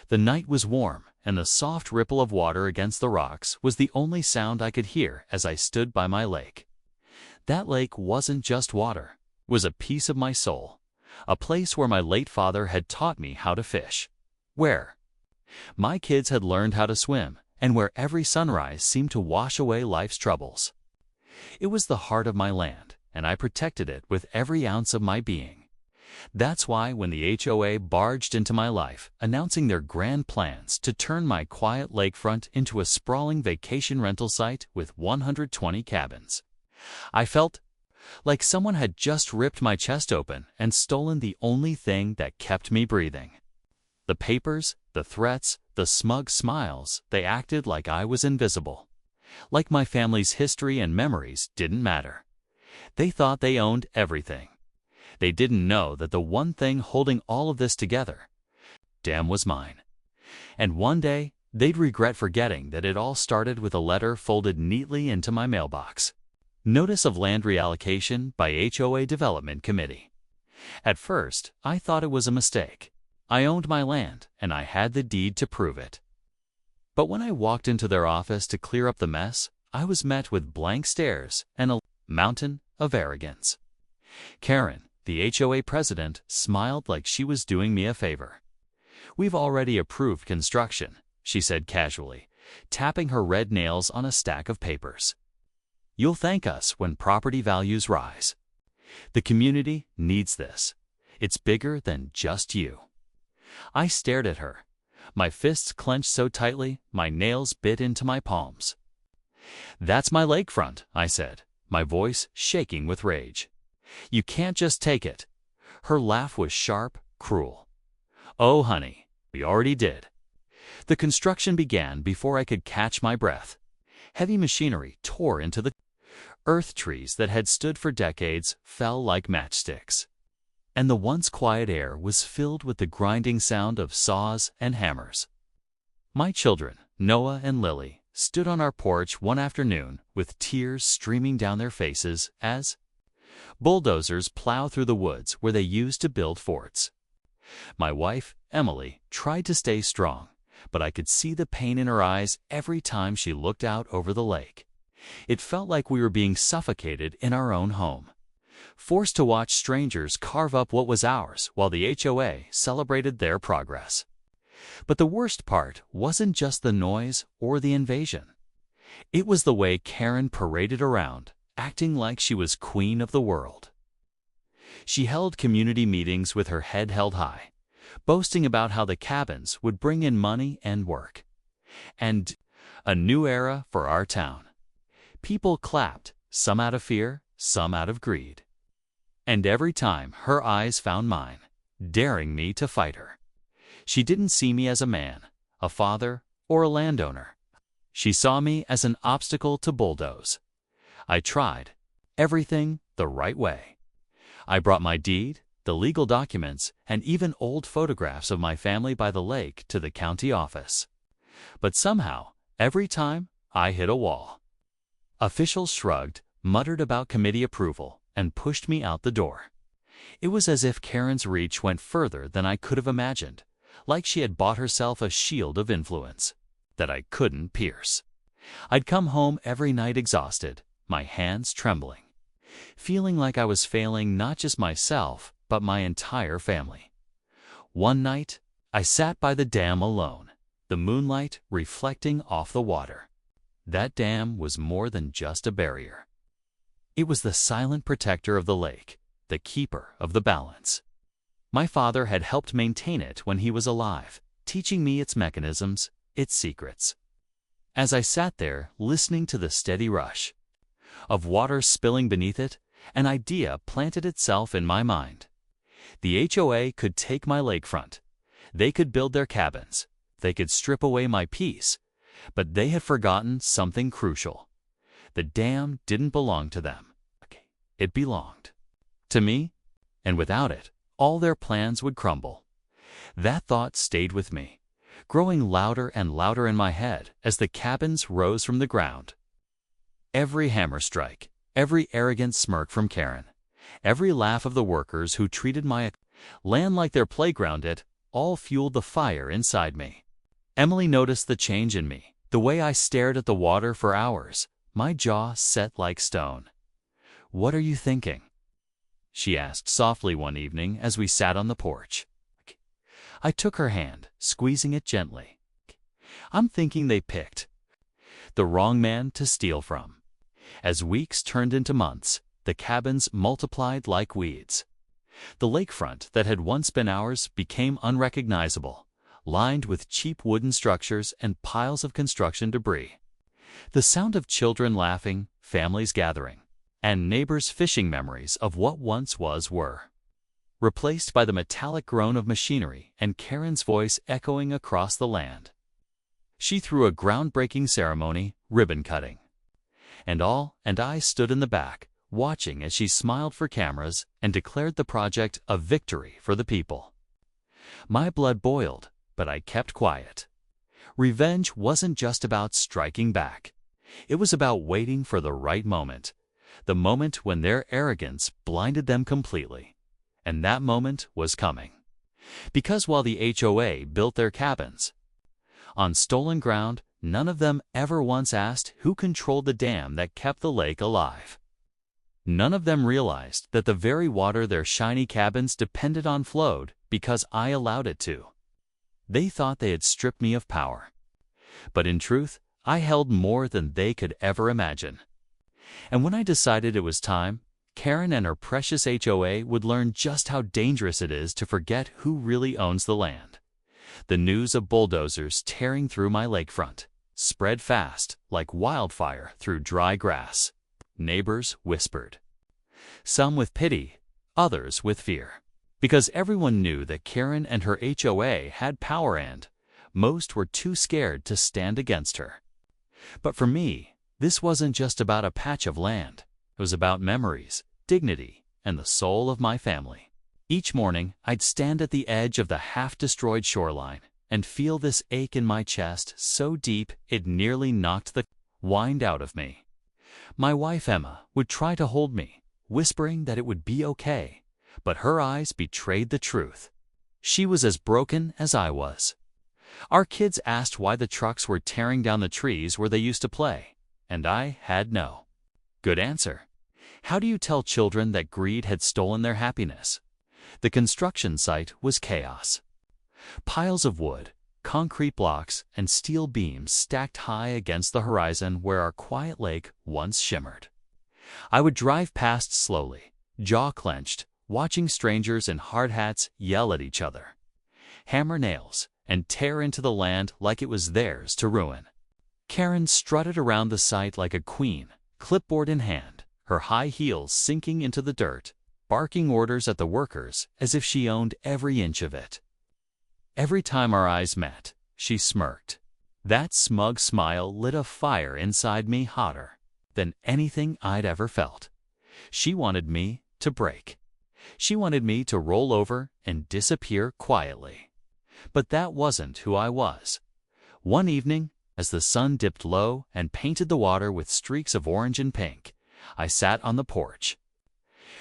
The night was warm, and the soft ripple of water against the rocks was the only sound I could hear as I stood by my lake. That lake wasn't just water, it was a piece of my soul, a place where my late father had taught me how to fish, where my kids had learned how to swim, and where every sunrise seemed to wash away life's troubles. It was the heart of my land, and I protected it with every ounce of my being. That's why when the HOA barged into my life, announcing their grand plans to turn my quiet lakefront into a sprawling vacation rental site with 120 cabins, I felt like someone had just ripped my chest open and stolen the only thing that kept me breathing. The papers, the threats, the smug smiles, they acted like I was invisible. Like my family's history and memories didn't matter. They thought they owned everything. They didn't know that the one thing holding all of this together, damn, was mine. And one day, they'd regret forgetting that it all started with a letter folded neatly into my mailbox. Notice of Land Reallocation by HOA Development Committee. At first, I thought it was a mistake. I owned my land, and I had the deed to prove it. But when I walked into their office to clear up the mess, I was met with blank stares and a mountain of arrogance. Karen, the HOA president, smiled like she was doing me a favor. "We've already approved construction," she said casually, tapping her red nails on a stack of papers. "You'll thank us when property values rise. The community needs this. It's bigger than just you." I stared at her, my fists clenched so tightly my nails bit into my palms. "That's my lakefront," I said, my voice shaking with rage. "You can't just take it." Her laugh was sharp, cruel. "Oh, honey, we already did." The construction began before I could catch my breath. Heavy machinery tore into the earth. Trees that had stood for decades fell like matchsticks, and the once quiet air was filled with the grinding sound of saws and hammers. My children, Noah and Lily, stood on our porch one afternoon with tears streaming down their faces as bulldozers plow through the woods where they used to build forts. My wife, Emily, tried to stay strong, but I could see the pain in her eyes every time she looked out over the lake. It felt like we were being suffocated in our own home, forced to watch strangers carve up what was ours while the HOA celebrated their progress. But the worst part wasn't just the noise or the invasion. It was the way Karen paraded around, acting like she was queen of the world. She held community meetings with her head held high, boasting about how the cabins would bring in money and work, and a new era for our town. People clapped, some out of fear, some out of greed. And every time her eyes found mine, daring me to fight her. She didn't see me as a man, a father, or a landowner. She saw me as an obstacle to bulldoze. I tried everything the right way. I brought my deed, the legal documents, and even old photographs of my family by the lake to the county office. But somehow, every time, I hit a wall. Officials shrugged, muttered about committee approval, and pushed me out the door. It was as if Karen's reach went further than I could have imagined, like she had bought herself a shield of influence that I couldn't pierce. I'd come home every night exhausted, my hands trembling, feeling like I was failing not just myself, but my entire family. One night, I sat by the dam alone, the moonlight reflecting off the water. That dam was more than just a barrier. It was the silent protector of the lake, the keeper of the balance. My father had helped maintain it when he was alive, teaching me its mechanisms, its secrets. As I sat there, listening to the steady rush of water spilling beneath it, an idea planted itself in my mind. The HOA could take my lakefront. They could build their cabins. They could strip away my peace. But they had forgotten something crucial. The dam didn't belong to them. It belonged to me, and without it, all their plans would crumble. That thought stayed with me, growing louder and louder in my head as the cabins rose from the ground. Every hammer strike, every arrogant smirk from Karen, every laugh of the workers who treated my land like their playground, it all fueled the fire inside me. Emily noticed the change in me, the way I stared at the water for hours, my jaw set like stone. "What are you thinking?" she asked softly one evening as we sat on the porch. I took her hand, squeezing it gently. "I'm thinking they picked the wrong man to steal from." As weeks turned into months, the cabins multiplied like weeds. The lakefront that had once been ours became unrecognizable, lined with cheap wooden structures and piles of construction debris. The sound of children laughing, families gathering, and neighbors' fishing memories of what once was were replaced by the metallic groan of machinery and Karen's voice echoing across the land. She threw a groundbreaking ceremony, ribbon cutting. And I stood in the back, watching as she smiled for cameras and declared the project a victory for the people. My blood boiled, but I kept quiet. Revenge wasn't just about striking back. It was about waiting for the right moment, the moment when their arrogance blinded them completely. And that moment was coming. Because while the HOA built their cabins on stolen ground, none of them ever once asked who controlled the dam that kept the lake alive. None of them realized that the very water their shiny cabins depended on flowed because I allowed it to. They thought they had stripped me of power. But in truth, I held more than they could ever imagine. And when I decided it was time, Karen and her precious HOA would learn just how dangerous it is to forget who really owns the land. The news of bulldozers tearing through my lakefront spread fast, like wildfire through dry grass. Neighbors whispered, some with pity, others with fear, because everyone knew that Karen and her HOA had power and most were too scared to stand against her. But for me, this wasn't just about a patch of land. It was about memories, dignity, and the soul of my family. Each morning, I'd stand at the edge of the half-destroyed shoreline and feel this ache in my chest so deep it nearly knocked the wind out of me. My wife Emma would try to hold me, whispering that it would be okay, but her eyes betrayed the truth. She was as broken as I was. Our kids asked why the trucks were tearing down the trees where they used to play, and I had no good answer. How do you tell children that greed had stolen their happiness? The construction site was chaos. Piles of wood, concrete blocks, and steel beams stacked high against the horizon where our quiet lake once shimmered. I would drive past slowly, jaw clenched, watching strangers in hard hats yell at each other, hammer nails, and tear into the land like it was theirs to ruin. Karen strutted around the site like a queen, clipboard in hand, her high heels sinking into the dirt, barking orders at the workers as if she owned every inch of it. Every time our eyes met, she smirked. That smug smile lit a fire inside me hotter than anything I'd ever felt. She wanted me to break. She wanted me to roll over and disappear quietly. But that wasn't who I was. One evening, as the sun dipped low and painted the water with streaks of orange and pink, I sat on the porch.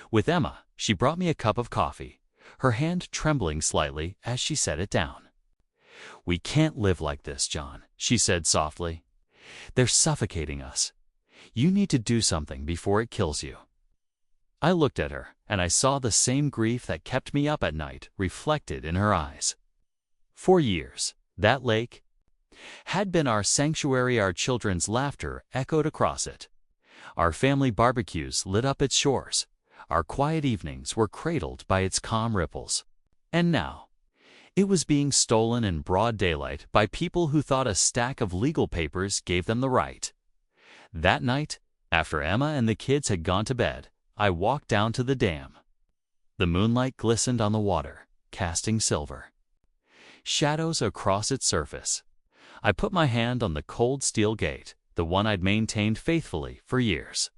With Emma, she brought me a cup of coffee, her hand trembling slightly as she set it down. "We can't live like this, John," she said softly. "They're suffocating us. You need to do something before it kills you." I looked at her, and I saw the same grief that kept me up at night reflected in her eyes. For years, that lake had been our sanctuary. Our children's laughter echoed across it. Our family barbecues lit up its shores. Our quiet evenings were cradled by its calm ripples. And now, it was being stolen in broad daylight by people who thought a stack of legal papers gave them the right. That night, after Emma and the kids had gone to bed, I walked down to the dam. The moonlight glistened on the water, casting silver shadows across its surface. I put my hand on the cold steel gate, the one I'd maintained faithfully for years.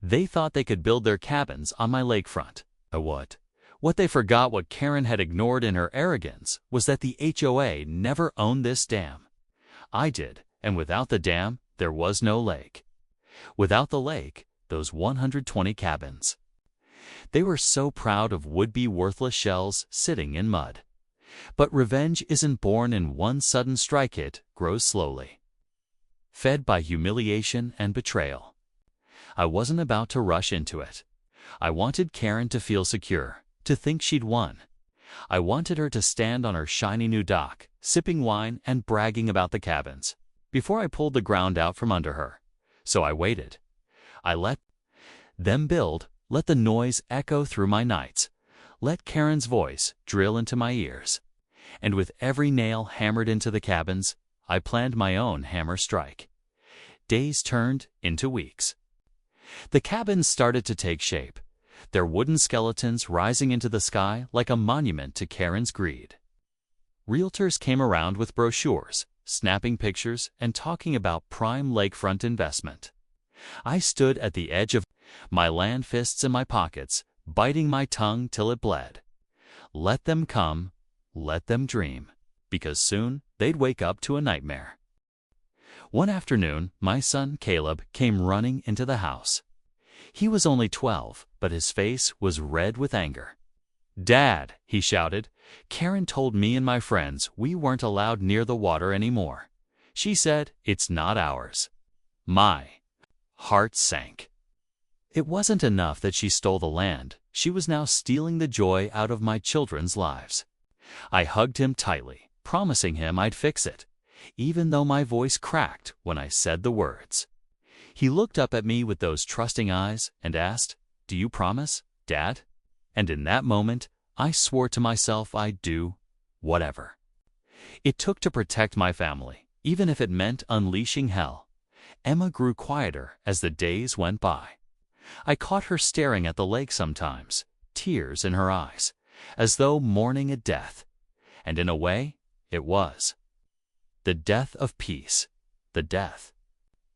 They thought they could build their cabins on my lakefront. What they forgot, what Karen had ignored in her arrogance, was that the HOA never owned this dam. I did, and without the dam, there was no lake. Without the lake, those 120 cabins. They were so proud of would-be worthless shells sitting in mud. But revenge isn't born in one sudden strike, it grows slowly, fed by humiliation and betrayal. I wasn't about to rush into it. I wanted Karen to feel secure, to think she'd won. I wanted her to stand on her shiny new dock, sipping wine and bragging about the cabins, before I pulled the ground out from under her. So I waited. I let them build, let the noise echo through my nights, let Karen's voice drill into my ears. And with every nail hammered into the cabins, I planned my own hammer strike. Days turned into weeks. The cabins started to take shape, their wooden skeletons rising into the sky like a monument to Karen's greed. Realtors came around with brochures, snapping pictures, and talking about prime lakefront investment. I stood at the edge of my land, fists in my pockets, biting my tongue till it bled. Let them come, let them dream, because soon they'd wake up to a nightmare. One afternoon, my son Caleb came running into the house. He was only 12, but his face was red with anger. "Dad," he shouted, "Karen told me and my friends we weren't allowed near the water anymore. She said it's not ours." My heart sank. It wasn't enough that she stole the land, she was now stealing the joy out of my children's lives. I hugged him tightly, promising him I'd fix it, even though my voice cracked when I said the words. He looked up at me with those trusting eyes and asked, "Do you promise, Dad?" And in that moment, I swore to myself I'd do whatever it took to protect my family, even if it meant unleashing hell. Emma grew quieter as the days went by. I caught her staring at the lake sometimes, tears in her eyes, as though mourning a death. And in a way, it was. The death of peace, the death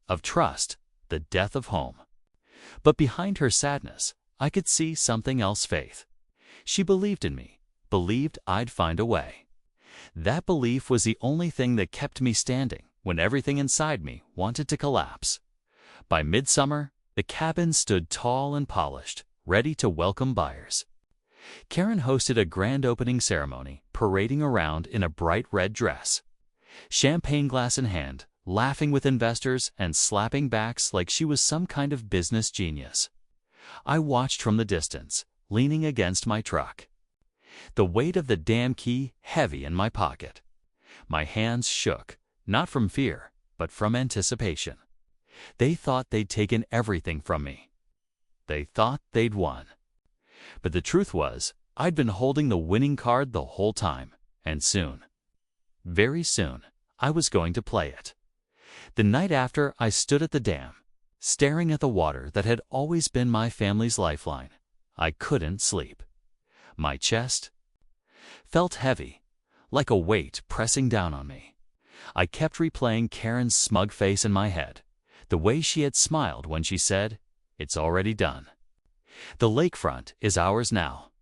of trust, the death of home. But behind her sadness, I could see something else: faith. She believed in me, believed I'd find a way. That belief was the only thing that kept me standing when everything inside me wanted to collapse. By midsummer, the cabin stood tall and polished, ready to welcome buyers. Karen hosted a grand opening ceremony, parading around in a bright red dress, champagne glass in hand, laughing with investors and slapping backs like she was some kind of business genius. I watched from the distance, leaning against my truck, the weight of the damn key heavy in my pocket. My hands shook, not from fear, but from anticipation. They thought they'd taken everything from me. They thought they'd won. But the truth was, I'd been holding the winning card the whole time, and soon, very soon, I was going to play it. The night after, I stood at the dam, staring at the water that had always been my family's lifeline. I couldn't sleep. My chest felt heavy, like a weight pressing down on me. I kept replaying Karen's smug face in my head, the way she had smiled when she said, "It's already done. The lakefront is ours now."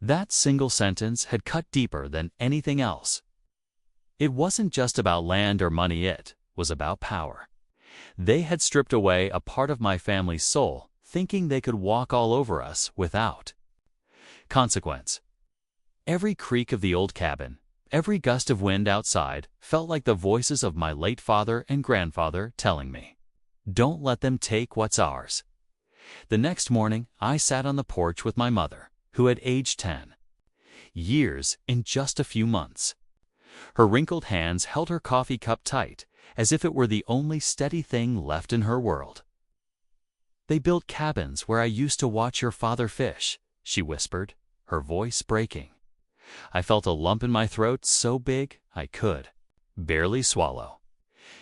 That single sentence had cut deeper than anything else. It wasn't just about land or money, it was about power. They had stripped away a part of my family's soul, thinking they could walk all over us without consequence. Every creak of the old cabin, every gust of wind outside felt like the voices of my late father and grandfather telling me, "Don't let them take what's ours." The next morning, I sat on the porch with my mother, who had aged 10 years in just a few months. Her wrinkled hands held her coffee cup tight, as if it were the only steady thing left in her world. "They built cabins where I used to watch your father fish," she whispered, her voice breaking. I felt a lump in my throat so big I could barely swallow.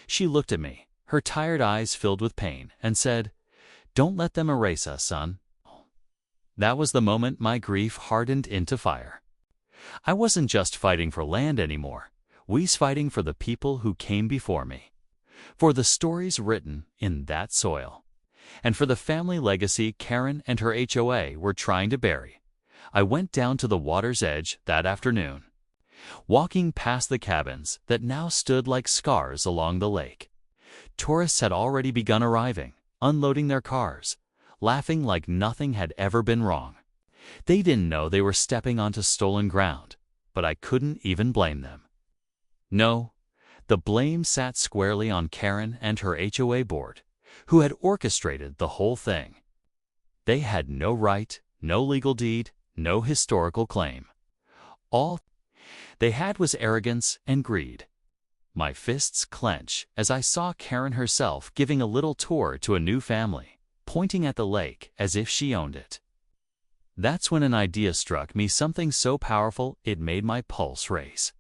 She looked at me, her tired eyes filled with pain, and said, "Don't let them erase us, son." That was the moment my grief hardened into fire. I wasn't just fighting for land anymore. We was fighting for the people who came before me, for the stories written in that soil, and for the family legacy Karen and her HOA were trying to bury. I went down to the water's edge that afternoon, walking past the cabins that now stood like scars along the lake. Tourists had already begun arriving, unloading their cars, laughing like nothing had ever been wrong. They didn't know they were stepping onto stolen ground. but I couldn't even blame them. No, the blame sat squarely on Karen and her HOA board, who had orchestrated the whole thing. They had no right, no legal deed, no historical claim. All they had was arrogance and greed. My fists clench as I saw Karen herself giving a little tour to a new family, pointing at the lake as if she owned it. That's when an idea struck me, something so powerful it made my pulse race.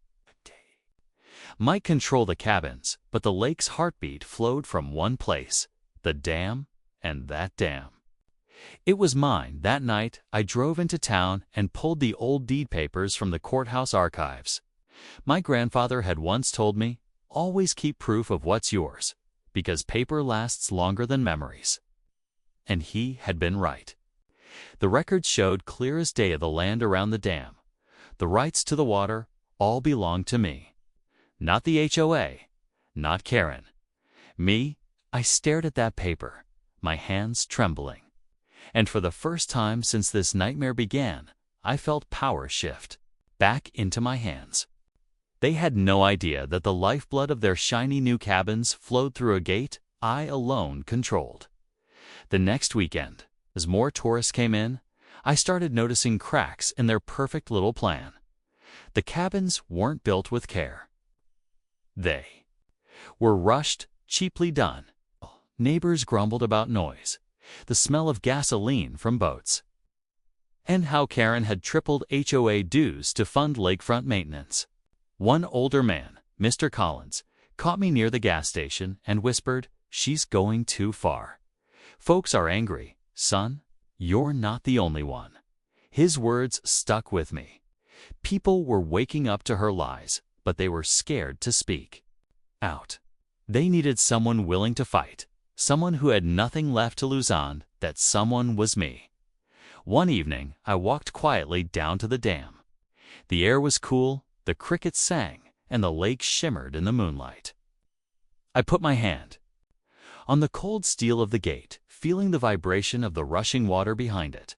Might control the cabins, but the lake's heartbeat flowed from one place, the dam, and that dam. It was mine. That night, I drove into town and pulled the old deed papers from the courthouse archives. My grandfather had once told me, always keep proof of what's yours, because paper lasts longer than memories. And he had been right. The records showed clear as day the land around the dam. The rights to the water all belonged to me. Not the HOA, not Karen. Me, I stared at that paper, my hands trembling. And for the first time since this nightmare began, I felt power shift back into my hands. They had no idea that the lifeblood of their shiny new cabins flowed through a gate I alone controlled. The next weekend, as more tourists came in, I started noticing cracks in their perfect little plan. The cabins weren't built with care. They were rushed, cheaply done. Neighbors grumbled about noise, the smell of gasoline from boats, and how Karen had tripled HOA dues to fund lakefront maintenance. One older man, Mr. Collins, caught me near the gas station and whispered, "She's going too far. Folks are angry. Son, you're not the only one." His words stuck with me. People were waking up to her lies, but they were scared to speak out. They needed someone willing to fight, someone who had nothing left to lose. On that someone was me. One evening, I walked quietly down to the dam. The air was cool, the crickets sang, and the lake shimmered in the moonlight. I put my hand on the cold steel of the gate, feeling the vibration of the rushing water behind it.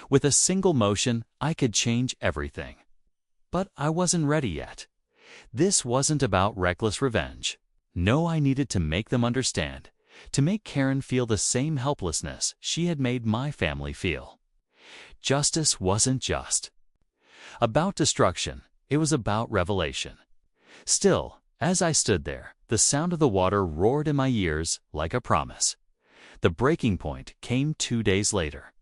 With a single motion, I could change everything. But I wasn't ready yet. This wasn't about reckless revenge. No, I needed to make them understand, to make Karen feel the same helplessness she had made my family feel. Justice wasn't just about destruction, it was about revelation. Still, as I stood there, the sound of the water roared in my ears like a promise. The breaking point came 2 days later.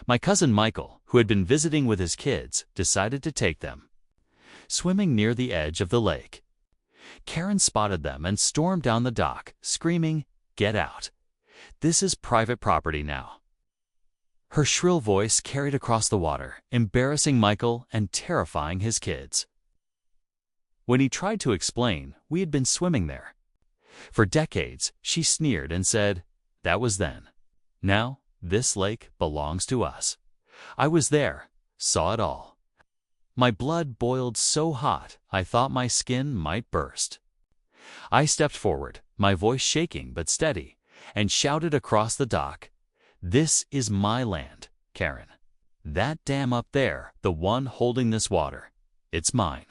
My cousin Michael, who had been visiting with his kids, decided to take them swimming near the edge of the lake. Karen spotted them and stormed down the dock, screaming, "Get out! This is private property now." Her shrill voice carried across the water, embarrassing Michael and terrifying his kids. When he tried to explain, we had been swimming there for decades, she sneered and said, "That was then. Now, this lake belongs to us." I was there, saw it all. My blood boiled so hot, I thought my skin might burst. I stepped forward, my voice shaking but steady, and shouted across the dock, "This is my land, Karen. That dam up there, the one holding this water, it's mine.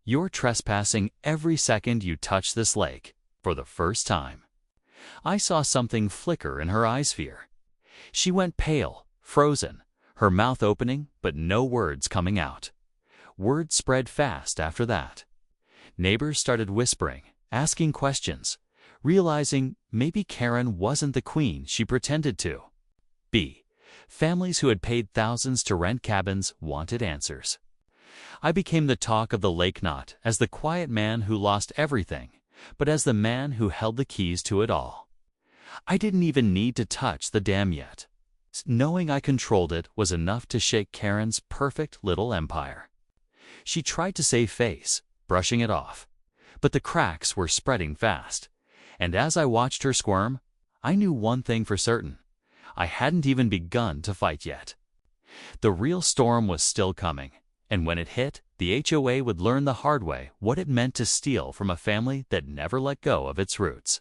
You're trespassing every second you touch this lake." For the first time, I saw something flicker in her eyes, fear. She went pale, frozen, her mouth opening, but no words coming out. Word spread fast after that. Neighbors started whispering, asking questions, realizing maybe Karen wasn't the queen she pretended to be. Families who had paid thousands to rent cabins wanted answers. I became the talk of the lake, not as the quiet man who lost everything, but as the man who held the keys to it all. I didn't even need to touch the dam yet. Knowing I controlled it was enough to shake Karen's perfect little empire. She tried to save face, brushing it off, but the cracks were spreading fast. And as I watched her squirm, I knew one thing for certain. I hadn't even begun to fight yet. The real storm was still coming, and when it hit, the HOA would learn the hard way what it meant to steal from a family that never let go of its roots.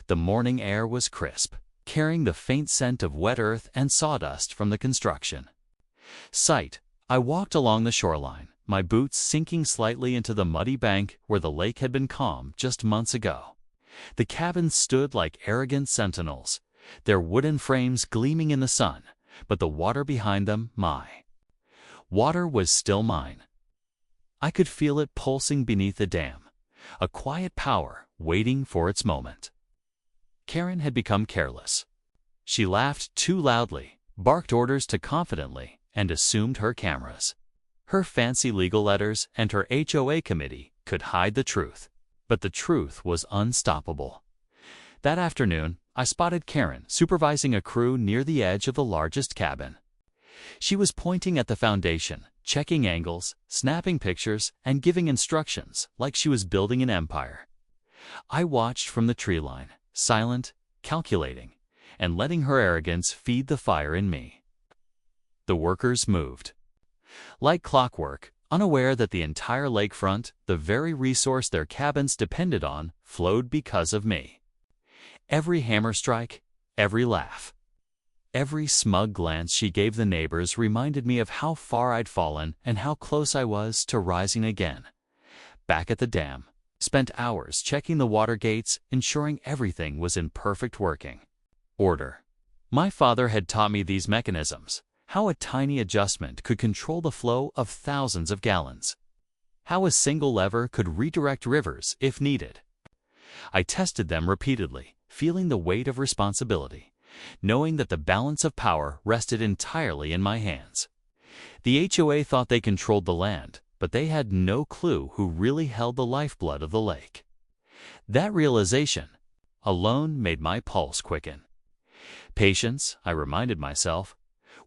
The morning air was crisp, carrying the faint scent of wet earth and sawdust from the construction site. I walked along the shoreline, my boots sinking slightly into the muddy bank where the lake had been calm just months ago. The cabins stood like arrogant sentinels, their wooden frames gleaming in the sun, but the water behind them, my water, was still mine. I could feel it pulsing beneath the dam, a quiet power waiting for its moment. Karen had become careless. She laughed too loudly, barked orders too confidently, and assumed her cameras. Her fancy legal letters and her HOA committee could hide the truth, but the truth was unstoppable. That afternoon, I spotted Karen supervising a crew near the edge of the largest cabin. She was pointing at the foundation, checking angles, snapping pictures, and giving instructions like she was building an empire. I watched from the tree line, silent, calculating, and letting her arrogance feed the fire in me. The workers moved. Like clockwork, unaware that the entire lakefront, the very resource their cabins depended on, flowed because of me. Every hammer strike, every laugh, every smug glance she gave the neighbors reminded me of how far I'd fallen and how close I was to rising again. Back at the dam, spent hours checking the water gates, ensuring everything was in perfect working order. My father had taught me these mechanisms, how a tiny adjustment could control the flow of thousands of gallons, how a single lever could redirect rivers if needed. I tested them repeatedly, feeling the weight of responsibility, knowing that the balance of power rested entirely in my hands. The HOA thought they controlled the land, but they had no clue who really held the lifeblood of the lake. That realization alone made my pulse quicken. Patience, I reminded myself,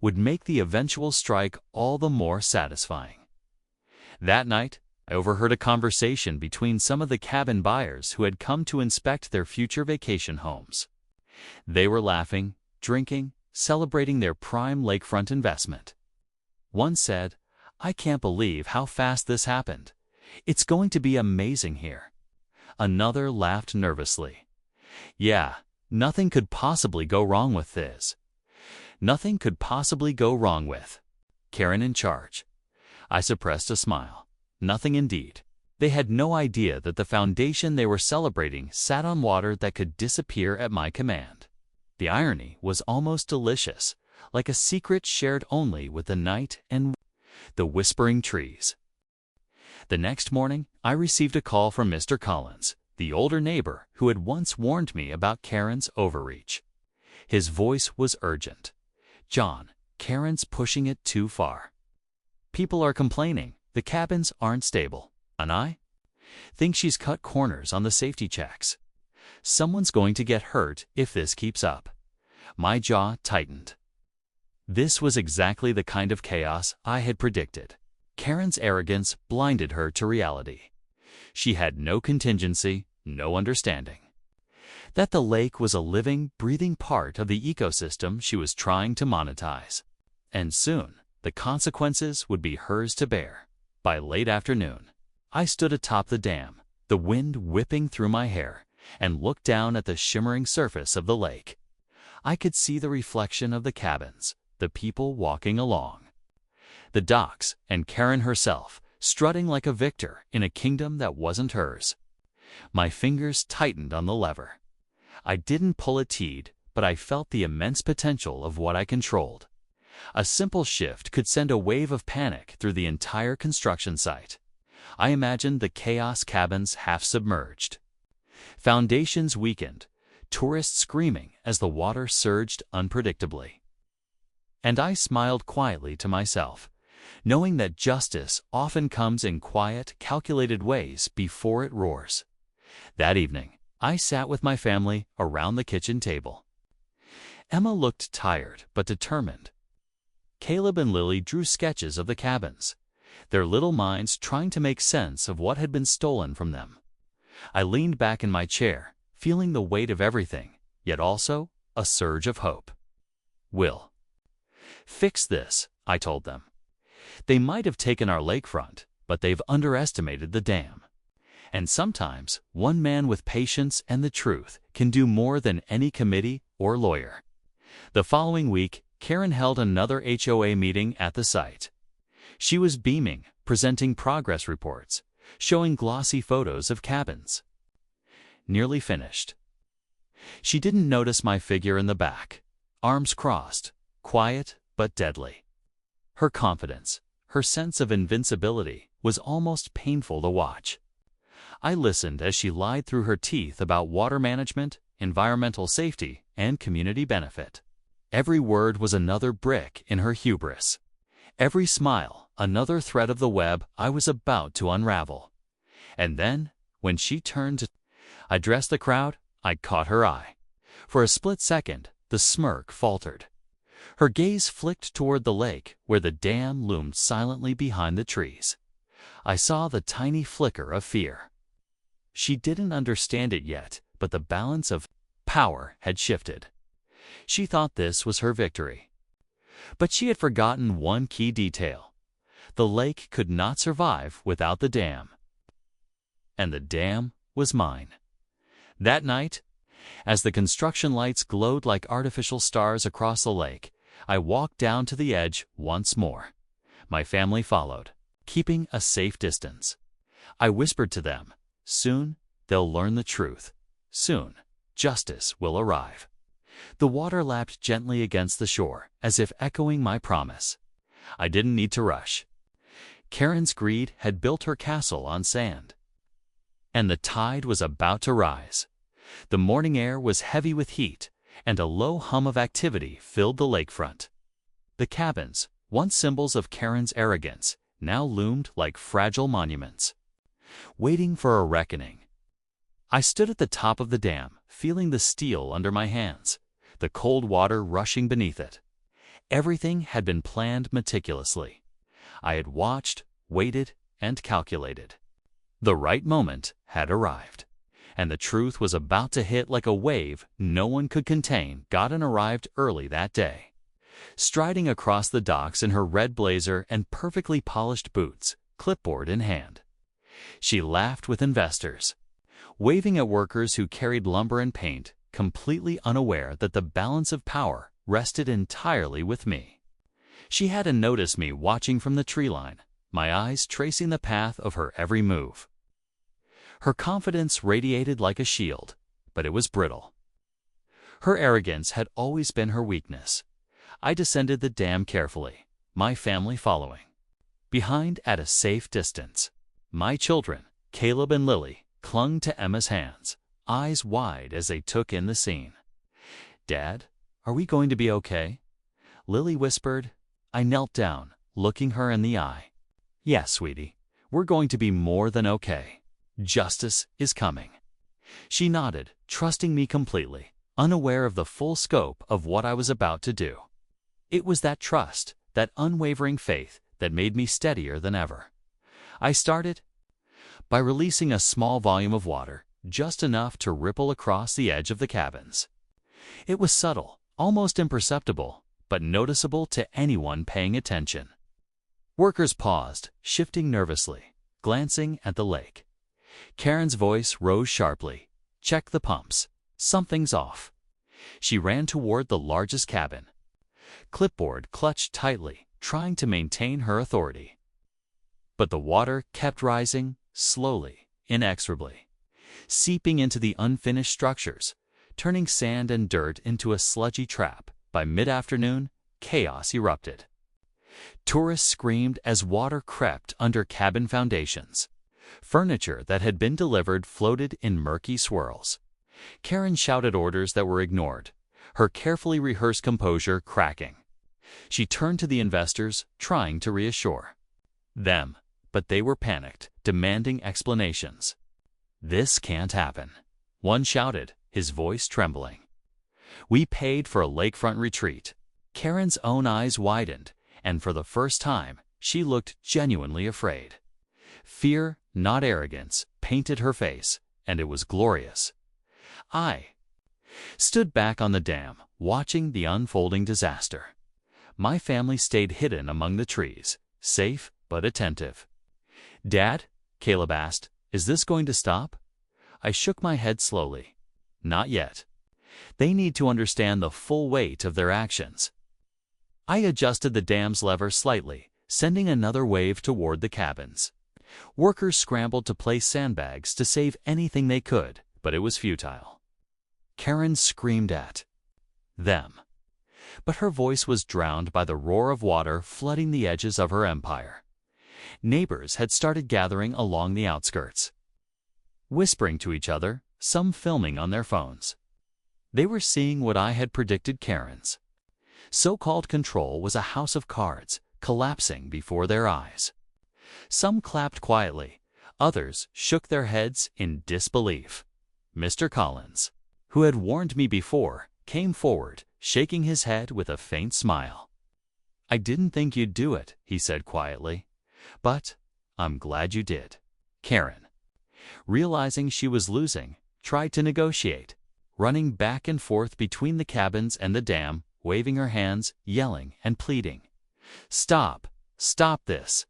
would make the eventual strike all the more satisfying. That night, I overheard a conversation between some of the cabin buyers who had come to inspect their future vacation homes. They were laughing, drinking, celebrating their prime lakefront investment. One said, "I can't believe how fast this happened. It's going to be amazing here." Another laughed nervously. "Yeah, nothing could possibly go wrong with this." Nothing could possibly go wrong with Karen in charge. I suppressed a smile. Nothing indeed. They had no idea that the foundation they were celebrating sat on water that could disappear at my command. The irony was almost delicious, like a secret shared only with the night and the whispering trees. The next morning, I received a call from Mr. Collins, the older neighbor who had once warned me about Karen's overreach. His voice was urgent. "John, Karen's pushing it too far. People are complaining, the cabins aren't stable. And I think she's cut corners on the safety checks. Someone's going to get hurt if this keeps up." My jaw tightened. This was exactly the kind of chaos I had predicted. Karen's arrogance blinded her to reality. She had no contingency, no understanding that the lake was a living, breathing part of the ecosystem she was trying to monetize. And soon, the consequences would be hers to bear. By late afternoon, I stood atop the dam, the wind whipping through my hair, and looked down at the shimmering surface of the lake. I could see the reflection of the cabins, the people walking along, the docks, and Karen herself, strutting like a victor in a kingdom that wasn't hers. My fingers tightened on the lever. I didn't pull a teed, but I felt the immense potential of what I controlled. A simple shift could send a wave of panic through the entire construction site. I imagined the chaos cabins half submerged, foundations weakened, tourists screaming as the water surged unpredictably. And I smiled quietly to myself, knowing that justice often comes in quiet, calculated ways before it roars. That evening, I sat with my family around the kitchen table. Emma looked tired but determined. Caleb and Lily drew sketches of the cabins, their little minds trying to make sense of what had been stolen from them. I leaned back in my chair, feeling the weight of everything, yet also a surge of hope. "We'll fix this," I told them. "They might have taken our lakefront, but they've underestimated the dam. And sometimes, one man with patience and the truth can do more than any committee or lawyer." The following week, Karen held another HOA meeting at the site. She was beaming, presenting progress reports, showing glossy photos of cabins. Nearly finished. She didn't notice my figure in the back, arms crossed, quiet but deadly. Her confidence, her sense of invincibility, was almost painful to watch. I listened as she lied through her teeth about water management, environmental safety, and community benefit. Every word was another brick in her hubris. Every smile, another thread of the web I was about to unravel. And then, when she turned to address the crowd, I caught her eye. For a split second, the smirk faltered. Her gaze flicked toward the lake, where the dam loomed silently behind the trees. I saw the tiny flicker of fear. She didn't understand it yet, but the balance of power had shifted. She thought this was her victory. But she had forgotten one key detail. The lake could not survive without the dam. And the dam was mine. That night, as the construction lights glowed like artificial stars across the lake, I walked down to the edge once more. My family followed, keeping a safe distance. I whispered to them, "Soon, they'll learn the truth. Soon, justice will arrive." The water lapped gently against the shore, as if echoing my promise. I didn't need to rush. Karen's greed had built her castle on sand. And the tide was about to rise. The morning air was heavy with heat, and a low hum of activity filled the lakefront. The cabins, once symbols of Karen's arrogance, now loomed like fragile monuments, waiting for a reckoning. I stood at the top of the dam, feeling the steel under my hands, the cold water rushing beneath it. Everything had been planned meticulously. I had watched, waited, and calculated. The right moment had arrived, and the truth was about to hit like a wave no one could contain. Godin arrived early that day, striding across the docks in her red blazer and perfectly polished boots, clipboard in hand. She laughed with investors, waving at workers who carried lumber and paint, completely unaware that the balance of power rested entirely with me. She hadn't noticed me watching from the tree line, my eyes tracing the path of her every move. Her confidence radiated like a shield, but it was brittle. Her arrogance had always been her weakness. I descended the dam carefully, my family following. Behind at a safe distance, my children, Caleb and Lily, clung to Emma's hands, eyes wide as they took in the scene. "Dad, are we going to be okay?" Lily whispered. I knelt down, looking her in the eye. "Yes, sweetie, we're going to be more than okay. Justice is coming." She nodded, trusting me completely, unaware of the full scope of what I was about to do. It was that trust, that unwavering faith, that made me steadier than ever. I started by releasing a small volume of water, just enough to ripple across the edge of the cabins. It was subtle, almost imperceptible, but noticeable to anyone paying attention. Workers paused, shifting nervously, glancing at the lake. Karen's voice rose sharply. "Check the pumps. Something's off." She ran toward the largest cabin. Clipboard clutched tightly, trying to maintain her authority. But the water kept rising, slowly, inexorably, seeping into the unfinished structures, turning sand and dirt into a sludgy trap. By mid-afternoon, chaos erupted. Tourists screamed as water crept under cabin foundations. Furniture that had been delivered floated in murky swirls. Karen shouted orders that were ignored, her carefully rehearsed composure cracking. She turned to the investors, trying to reassure them, but they were panicked, demanding explanations. "This can't happen," one shouted, his voice trembling. "We paid for a lakefront retreat." Karen's own eyes widened, and for the first time, she looked genuinely afraid. Fear, not arrogance, painted her face, and it was glorious. I stood back on the dam, watching the unfolding disaster. My family stayed hidden among the trees, safe but attentive. "Dad," Caleb asked, "is this going to stop?" I shook my head slowly. "Not yet. They need to understand the full weight of their actions." I adjusted the dam's lever slightly, sending another wave toward the cabins. Workers scrambled to place sandbags to save anything they could, but it was futile. Karen screamed at them, but her voice was drowned by the roar of water flooding the edges of her empire. Neighbors had started gathering along the outskirts, whispering to each other, some filming on their phones. They were seeing what I had predicted Karen's so-called control was a house of cards collapsing before their eyes. Some clapped quietly, others shook their heads in disbelief. Mr. Collins, who had warned me before, came forward, shaking his head with a faint smile. "I didn't think you'd do it," he said quietly, "but I'm glad you did." Karen, realizing she was losing, tried to negotiate, running back and forth between the cabins and the dam, waving her hands, yelling and pleading. "Stop! Stop this!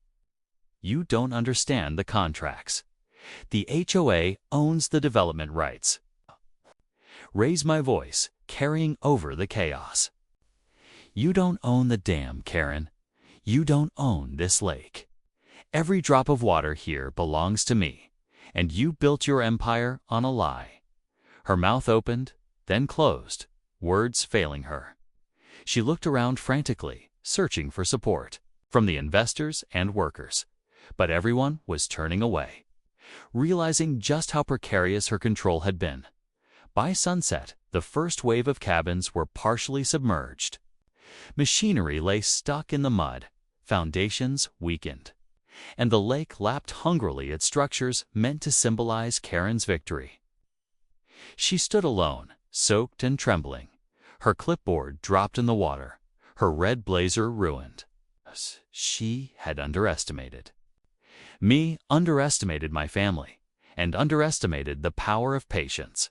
You don't understand the contracts. The HOA owns the development rights." Raise my voice, carrying over the chaos. "You don't own the dam, Karen. You don't own this lake. Every drop of water here belongs to me, and you built your empire on a lie." Her mouth opened, then closed, words failing her. She looked around frantically, searching for support from the investors and workers, but everyone was turning away, realizing just how precarious her control had been. By sunset, the first wave of cabins were partially submerged. Machinery lay stuck in the mud, foundations weakened, and the lake lapped hungrily at structures meant to symbolize Karen's victory. She stood alone, soaked and trembling, her clipboard dropped in the water, her red blazer ruined. She had underestimated me, underestimated my family, and underestimated the power of patience.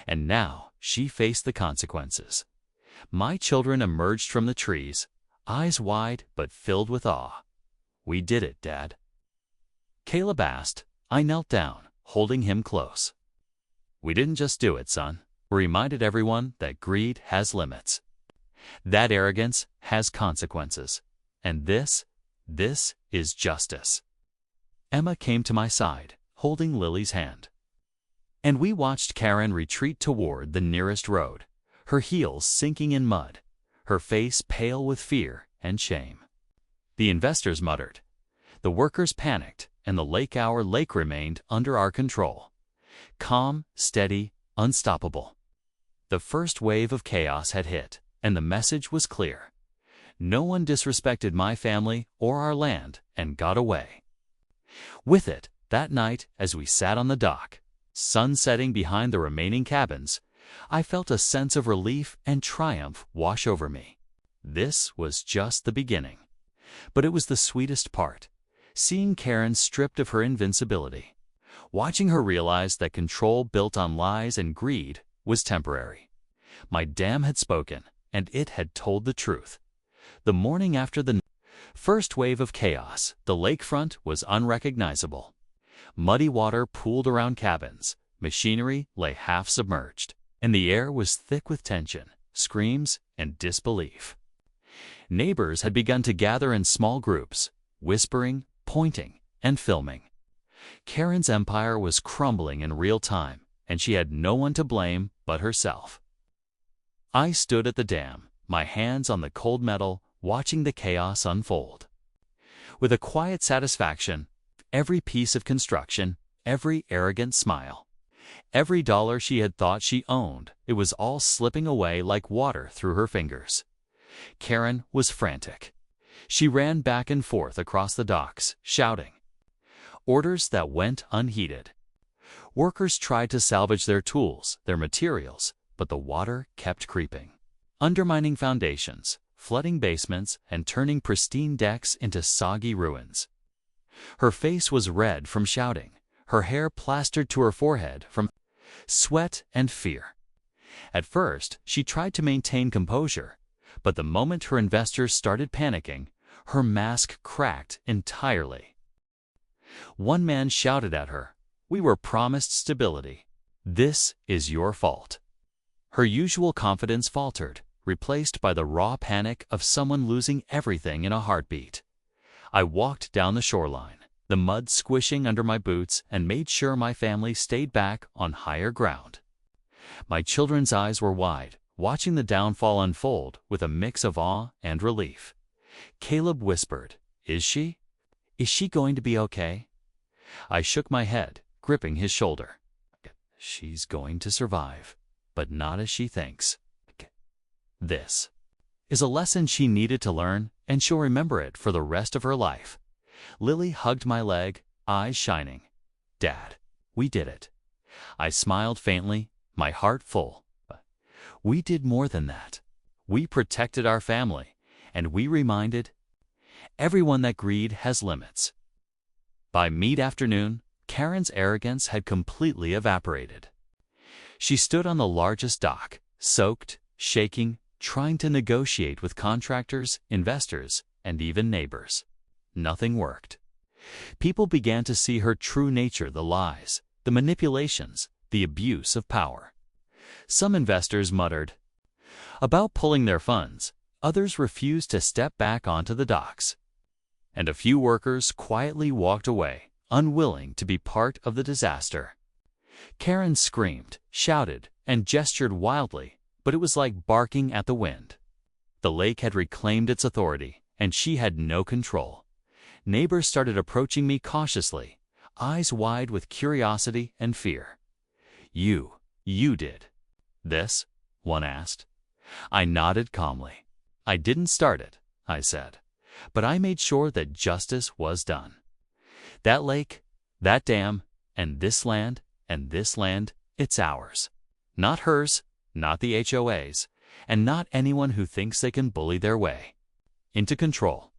And now she faced the consequences. My children emerged from the trees, eyes wide but filled with awe. "We did it, Dad." Caleb asked. I knelt down, holding him close. "We didn't just do it, son. We reminded everyone that greed has limits. That arrogance has consequences. And this is justice." Emma came to my side, holding Lily's hand. And we watched Karen retreat toward the nearest road, her heels sinking in mud, her face pale with fear and shame. The investors muttered. The workers panicked, and the lake remained under our control. Calm, steady, unstoppable. The first wave of chaos had hit, and the message was clear. No one disrespected my family or our land and got away. With it, that night, as we sat on the dock, sun setting behind the remaining cabins, I felt a sense of relief and triumph wash over me. This was just the beginning. But it was the sweetest part, seeing Karen stripped of her invincibility, watching her realize that control built on lies and greed was temporary. My dam had spoken, and it had told the truth. The morning after the first wave of chaos, the lakefront was unrecognizable. Muddy water pooled around cabins, machinery lay half submerged, and the air was thick with tension, screams, and disbelief. Neighbors had begun to gather in small groups, whispering, pointing, and filming. Karen's empire was crumbling in real time, and she had no one to blame but herself. I stood at the dam, my hands on the cold metal, watching the chaos unfold. With a quiet satisfaction, every piece of construction, every arrogant smile, every dollar she had thought she owned, it was all slipping away like water through her fingers. Karen was frantic. She ran back and forth across the docks, shouting orders that went unheeded. Workers tried to salvage their tools, their materials, but the water kept creeping, undermining foundations, flooding basements, and turning pristine decks into soggy ruins. Her face was red from shouting, her hair plastered to her forehead from sweat and fear. At first, she tried to maintain composure, but the moment her investors started panicking, her mask cracked entirely. One man shouted at her, "We were promised stability. This is your fault." Her usual confidence faltered, replaced by the raw panic of someone losing everything in a heartbeat. I walked down the shoreline, the mud squishing under my boots, and made sure my family stayed back on higher ground. My children's eyes were wide, watching the downfall unfold with a mix of awe and relief. Caleb whispered, "Is she? Is she going to be okay?" I shook my head, gripping his shoulder. "She's going to survive, but not as she thinks." This is a lesson she needed to learn, and she'll remember it for the rest of her life. Lily hugged my leg, eyes shining. "Dad, we did it." I smiled faintly, my heart full. We did more than that. We protected our family, and we reminded everyone that greed has limits. By mid-afternoon, Karen's arrogance had completely evaporated. She stood on the largest dock, soaked, shaking, trying to negotiate with contractors, investors, and even neighbors. Nothing worked. People began to see her true nature: the lies, the manipulations, the abuse of power. Some investors muttered about pulling their funds, others refused to step back onto the docks. And a few workers quietly walked away, unwilling to be part of the disaster. Karen screamed, shouted, and gestured wildly, but it was like barking at the wind. The lake had reclaimed its authority, and she had no control. Neighbors started approaching me cautiously, eyes wide with curiosity and fear. You did this?" one asked. I nodded calmly. "I didn't start it," I said, "but I made sure that justice was done. That lake, that dam, and this land, it's ours. Not hers, not the HOA's, and not anyone who thinks they can bully their way into control."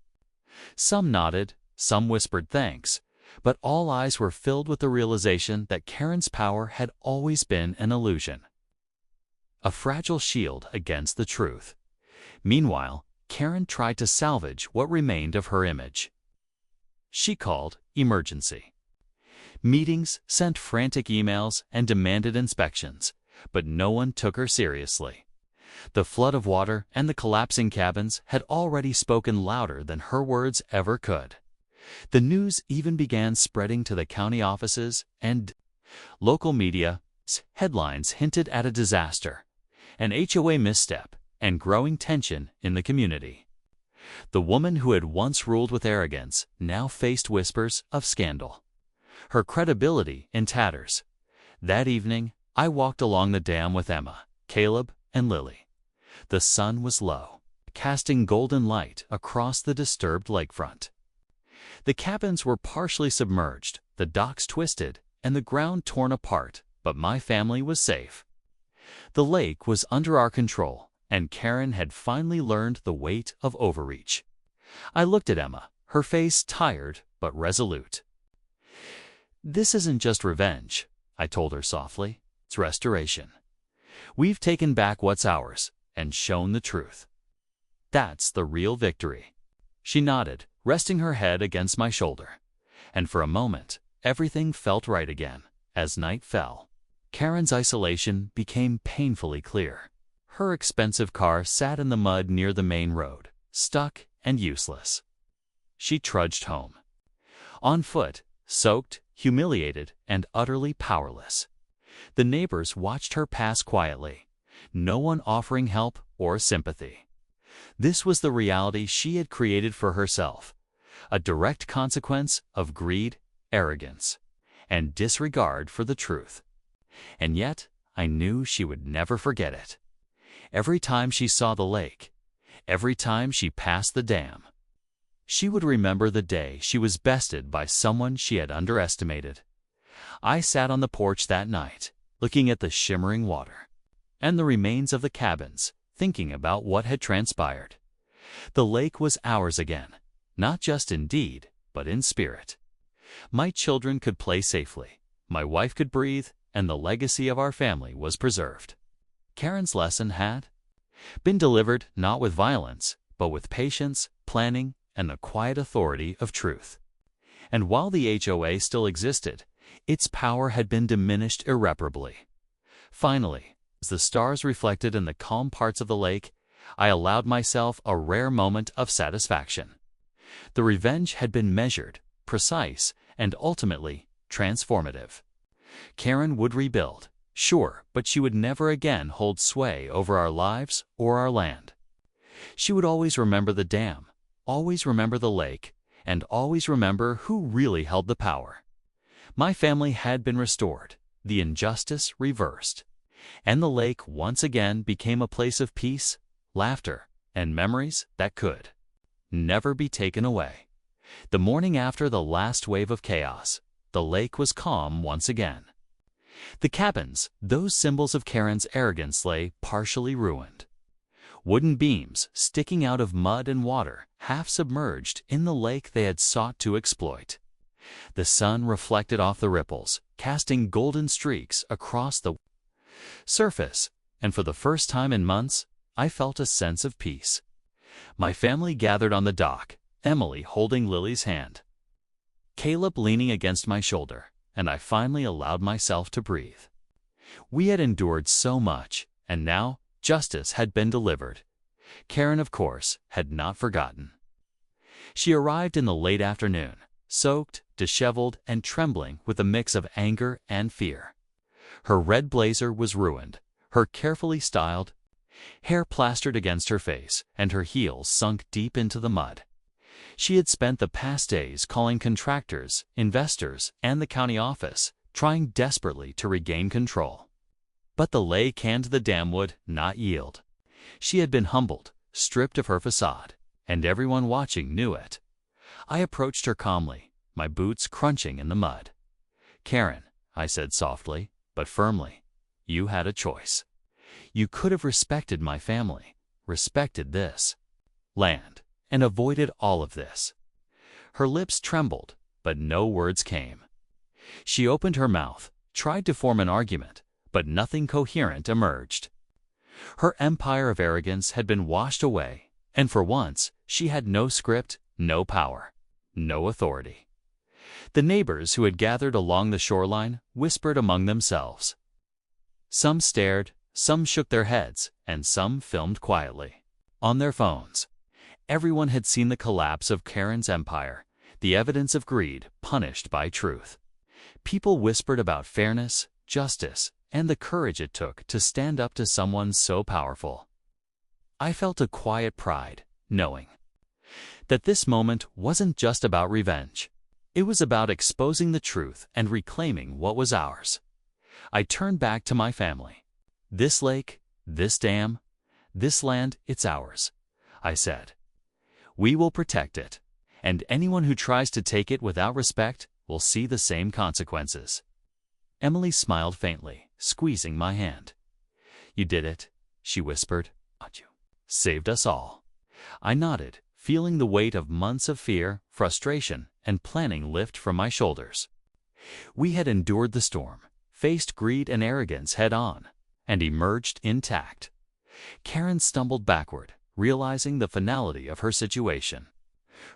Some nodded, some whispered thanks, but all eyes were filled with the realization that Karen's power had always been an illusion, a fragile shield against the truth. Meanwhile, Karen tried to salvage what remained of her image. She called emergency meetings, sent frantic emails, and demanded inspections, but no one took her seriously. The flood of water and the collapsing cabins had already spoken louder than her words ever could. The news even began spreading to the county offices, and local media headlines hinted at a disaster, an HOA misstep, and growing tension in the community. The woman who had once ruled with arrogance now faced whispers of scandal, her credibility in tatters. That evening, I walked along the dam with Emma, Caleb, and Lily. The sun was low, casting golden light across the disturbed lakefront. The cabins were partially submerged, the docks twisted, and the ground torn apart, but my family was safe. The lake was under our control, and Karen had finally learned the weight of overreach. I looked at Emma, her face tired but resolute. "This isn't just revenge," I told her softly. "It's restoration. We've taken back what's ours and shown the truth. That's the real victory." She nodded, resting her head against my shoulder. And for a moment, everything felt right again. As night fell, Karen's isolation became painfully clear. Her expensive car sat in the mud near the main road, stuck and useless. She trudged home, on foot, soaked, humiliated, and utterly powerless. The neighbors watched her pass quietly, no one offering help or sympathy. This was the reality she had created for herself, a direct consequence of greed, arrogance, and disregard for the truth. And yet, I knew she would never forget it. Every time she saw the lake, every time she passed the dam, she would remember the day she was bested by someone she had underestimated. I sat on the porch that night, looking at the shimmering water and the remains of the cabins, thinking about what had transpired. The lake was ours again, not just in deed, but in spirit. My children could play safely, my wife could breathe, and the legacy of our family was preserved. Karen's lesson had been delivered not with violence, but with patience, planning, and the quiet authority of truth. And while the HOA still existed, its power had been diminished irreparably. Finally, as the stars reflected in the calm parts of the lake, I allowed myself a rare moment of satisfaction. The revenge had been measured, precise, and ultimately transformative. Karen would rebuild, sure, but she would never again hold sway over our lives or our land. She would always remember the dam, always remember the lake, and always remember who really held the power. My family had been restored, the injustice reversed, and the lake once again became a place of peace, laughter, and memories that could never be taken away. The morning after the last wave of chaos, the lake was calm once again. The cabins, those symbols of Karen's arrogance, lay partially ruined. Wooden beams sticking out of mud and water, half submerged in the lake they had sought to exploit. The sun reflected off the ripples, casting golden streaks across the surface, and for the first time in months, I felt a sense of peace. My family gathered on the dock, Emily holding Lily's hand, Caleb leaning against my shoulder, and I finally allowed myself to breathe. We had endured so much, and now justice had been delivered. Karen, of course, had not forgotten. She arrived in the late afternoon, soaked, disheveled, and trembling with a mix of anger and fear. Her red blazer was ruined, her carefully styled hair plastered against her face, and her heels sunk deep into the mud. She had spent the past days calling contractors, investors, and the county office, trying desperately to regain control. But the lake and the dam would not yield. She had been humbled, stripped of her facade, and everyone watching knew it. I approached her calmly, my boots crunching in the mud. "Karen," I said softly, but firmly, "you had a choice. You could have respected my family, respected this land, and avoided all of this." Her lips trembled, but no words came. She opened her mouth, tried to form an argument, but nothing coherent emerged. Her empire of arrogance had been washed away, and for once she had no script, no power, no authority. The neighbors who had gathered along the shoreline whispered among themselves. Some stared, some shook their heads, and some filmed quietly on their phones. Everyone had seen the collapse of Karen's empire, the evidence of greed punished by truth. People whispered about fairness, justice, and the courage it took to stand up to someone so powerful. I felt a quiet pride, knowing that this moment wasn't just about revenge. It was about exposing the truth and reclaiming what was ours. I turned back to my family. "This lake, this dam, this land, it's ours," I said. "We will protect it, and anyone who tries to take it without respect will see the same consequences." Emily smiled faintly, squeezing my hand. "You did it," she whispered. "You saved us all." I nodded, feeling the weight of months of fear, frustration, and planning lift from my shoulders. We had endured the storm, faced greed and arrogance head-on, and emerged intact. Karen stumbled backward, realizing the finality of her situation.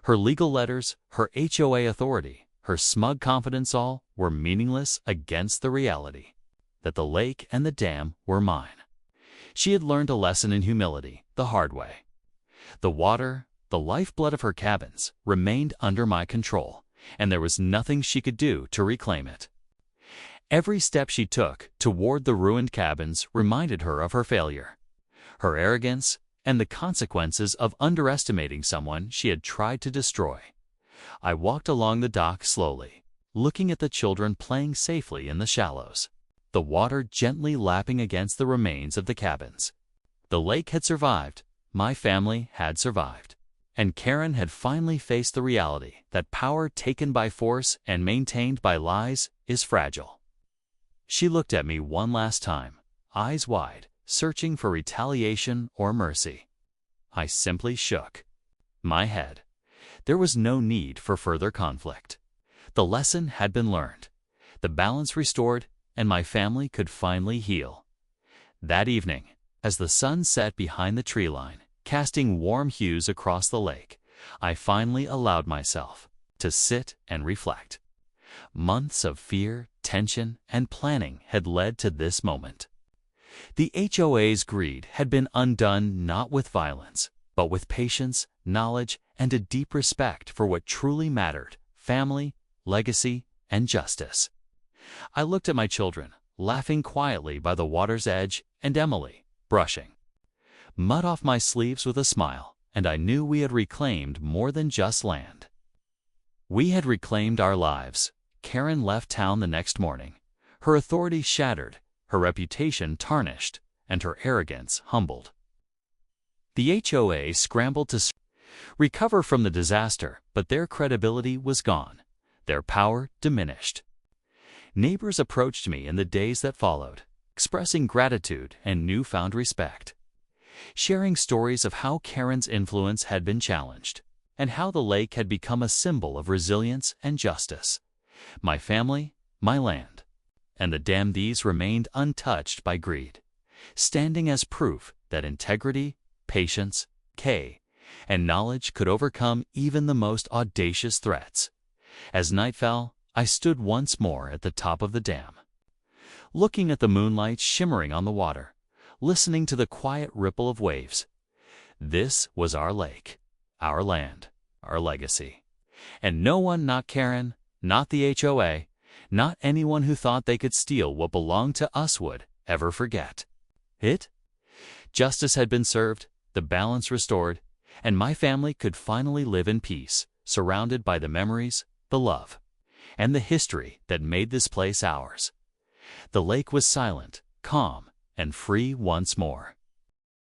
Her legal letters, her HOA authority, her smug confidence, all were meaningless against the reality that the lake and the dam were mine. She had learned a lesson in humility the hard way. The water, the lifeblood of her cabins, remained under my control, and there was nothing she could do to reclaim it. Every step she took toward the ruined cabins reminded her of her failure, her arrogance, and the consequences of underestimating someone she had tried to destroy. I walked along the dock slowly, looking at the children playing safely in the shallows, the water gently lapping against the remains of the cabins. The lake had survived, my family had survived, and Karen had finally faced the reality that power taken by force and maintained by lies is fragile. She looked at me one last time, eyes wide, searching for retaliation or mercy. I simply shook my head. There was no need for further conflict. The lesson had been learned, the balance restored, and my family could finally heal. That evening, as the sun set behind the tree line, casting warm hues across the lake, I finally allowed myself to sit and reflect. Months of fear, tension, and planning had led to this moment. The HOA's greed had been undone not with violence, but with patience, knowledge, and a deep respect for what truly mattered: family, legacy, and justice. I looked at my children, laughing quietly by the water's edge, and Emily, brushing mud off my sleeves with a smile, and I knew we had reclaimed more than just land. We had reclaimed our lives. Karen left town the next morning, her authority shattered, her reputation tarnished, and her arrogance humbled. The HOA scrambled to recover from the disaster, but their credibility was gone, their power diminished. Neighbors approached me in the days that followed, expressing gratitude and newfound respect, sharing stories of how Karen's influence had been challenged, and how the lake had become a symbol of resilience and justice. My family, my land, and the dam, these remained untouched by greed, standing as proof that integrity, patience, and knowledge could overcome even the most audacious threats. As night fell, I stood once more at the top of the dam, looking at the moonlight shimmering on the water, listening to the quiet ripple of waves. This was our lake, our land, our legacy. And no one, not Karen, not the HOA, not anyone who thought they could steal what belonged to us, would ever forget it. Justice had been served, the balance restored, and my family could finally live in peace, surrounded by the memories, the love, and the history that made this place ours. The lake was silent, calm, and free once more.